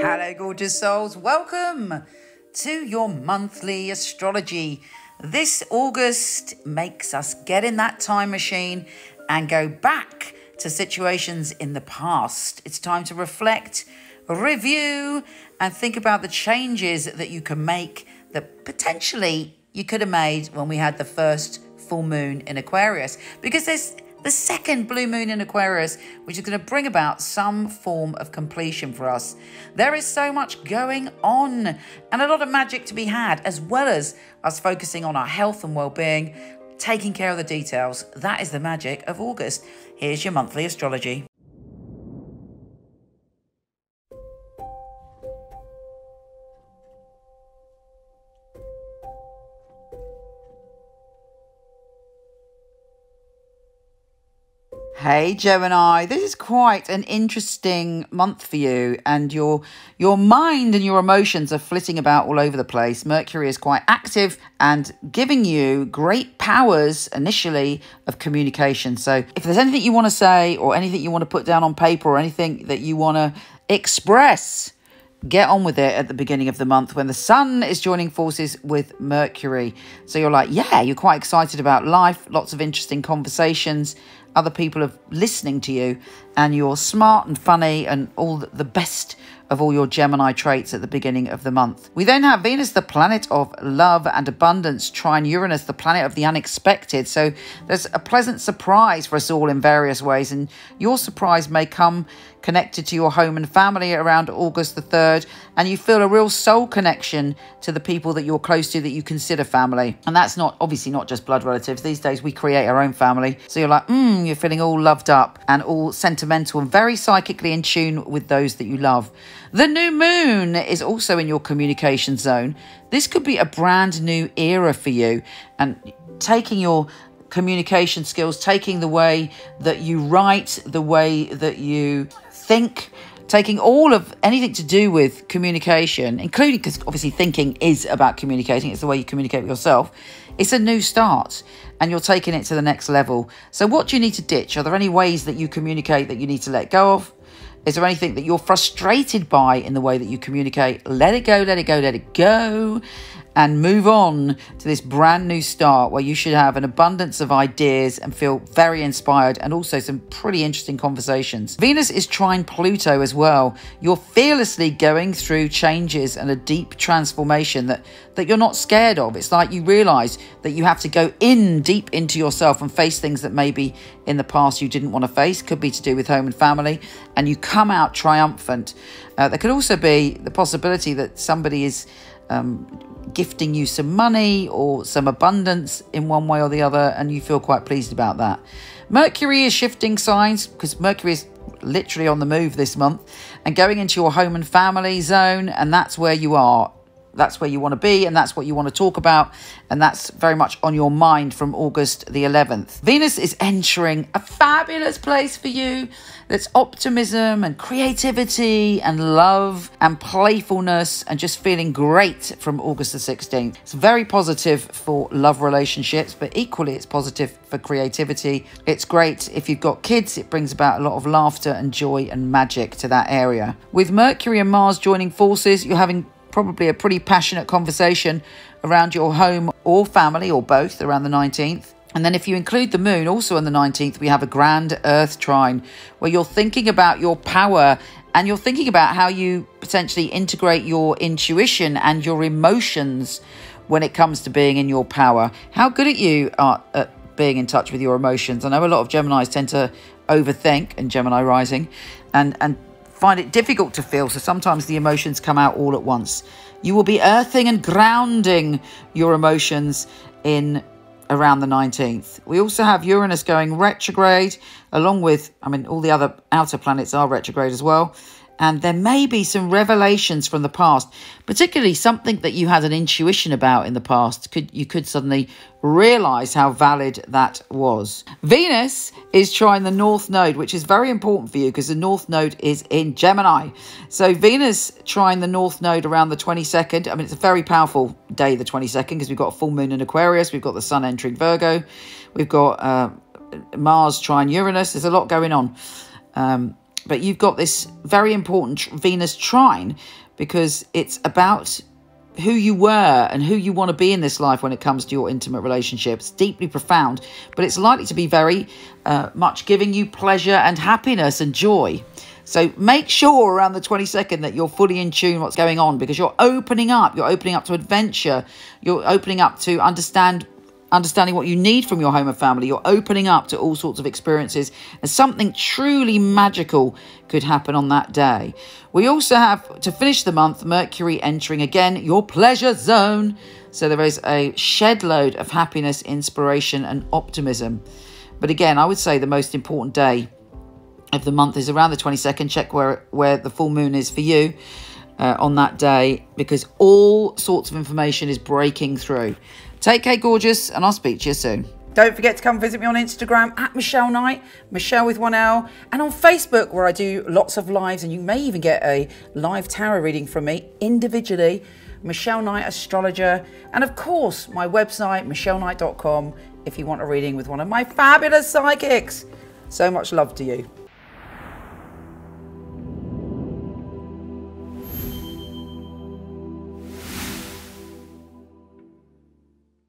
Hello, gorgeous souls. Welcome to your monthly astrology. This August makes us get in that time machine and go back to situations in the past. It's time to reflect, review, and think about the changes that you can make that potentially you could have made when we had the first full moon in Aquarius. Because there's the second blue moon in Aquarius, which is going to bring about some form of completion for us. There is so much going on and a lot of magic to be had, as well as us focusing on our health and well-being, taking care of the details. That is the magic of August. Here's your monthly astrology. Hey Gemini, this is quite an interesting month for you, and your mind and your emotions are flitting about all over the place. Mercury is quite active and giving you great powers initially of communication. So if there's anything you want to say or anything you want to put down on paper or anything that you want to express, get on with it at the beginning of the month when the sun is joining forces with Mercury. So you're like, yeah, you're quite excited about life, lots of interesting conversations. Other people are listening to you, and you're smart and funny and all the best of all your Gemini traits at the beginning of the month. We then have Venus, the planet of love and abundance, trine Uranus, the planet of the unexpected. So there's a pleasant surprise for us all in various ways, and your surprise may come connected to your home and family around August the 3rd, and you feel a real soul connection to the people that you're close to that you consider family. And that's not obviously not just blood relatives. These days we create our own family. So you're like, you're feeling all loved up and all sentimental and very psychically in tune with those that you love. The new moon is also in your communication zone. This could be a brand new era for you, and taking your communication skills, taking the way that you write, the way that you think, taking all of anything to do with communication, including, because obviously thinking is about communicating, it's the way you communicate with yourself. It's a new start and you're taking it to the next level. So what do you need to ditch? Are there any ways that you communicate that you need to let go of? Is there anything that you're frustrated by in the way that you communicate? Let it go, let it go, let it go. And move on to this brand new start where you should have an abundance of ideas and feel very inspired, and also some pretty interesting conversations. Venus is trine Pluto as well. You're fearlessly going through changes and a deep transformation that you're not scared of. It's like you realize that you have to go in deep into yourself and face things that maybe in the past you didn't want to face. Could be to do with home and family, and you come out triumphant. There could also be the possibility that somebody is gifting you some money or some abundance in one way or the other, and you feel quite pleased about that. Mercury is shifting signs because Mercury is literally on the move this month and going into your home and family zone, and that's where you are. That's where you want to be, and that's what you want to talk about, and that's very much on your mind from August the 11th. Venus is entering a fabulous place for you. That's optimism and creativity and love and playfulness and just feeling great from August the 16th. It's very positive for love relationships, but equally it's positive for creativity. It's great if you've got kids. It brings about a lot of laughter and joy and magic to that area. With Mercury and Mars joining forces, you're having probably a pretty passionate conversation around your home or family or both around the 19th. And then if you include the moon also on the 19th, we have a grand earth trine where you're thinking about your power and you're thinking about how you potentially integrate your intuition and your emotions when it comes to being in your power. How good you are at being in touch with your emotions. I know a lot of Geminis tend to overthink, and Gemini rising, and find it difficult to feel, so sometimes the emotions come out all at once. You will be earthing and grounding your emotions in around the 19th. We also have Uranus going retrograde, along with, all the other outer planets are retrograde as well. And there may be some revelations from the past, particularly something that you had an intuition about in the past. You could suddenly realize how valid that was. Venus is trine the North Node, which is very important for you because the North Node is in Gemini. So Venus trine the North Node around the 22nd. It's a very powerful day, the 22nd, because we've got a full moon in Aquarius. We've got the sun entering Virgo. We've got Mars trine Uranus. There's a lot going on. But you've got this very important Venus trine, because it's about who you were and who you want to be in this life when it comes to your intimate relationships. Deeply profound, but it's likely to be very much giving you pleasure and happiness and joy. So make sure around the 22nd that you're fully in tune what's going on, because you're opening up to adventure. You're opening up to understanding what you need from your home and family. You're opening up to all sorts of experiences, and something truly magical could happen on that day. We also have, to finish the month, Mercury entering again your pleasure zone. So there is a shed load of happiness, inspiration and optimism. But again, I would say the most important day of the month is around the 22nd. Check where the full moon is for you on that day, because all sorts of information is breaking through. Take care, gorgeous, and I'll speak to you soon. Don't forget to come visit me on Instagram at Michele Knight, Michele with 1 L, and on Facebook, where I do lots of lives, and you may even get a live tarot reading from me individually. Michele Knight, astrologer, and of course my website michelleknight.com if you want a reading with one of my fabulous psychics. So much love to you.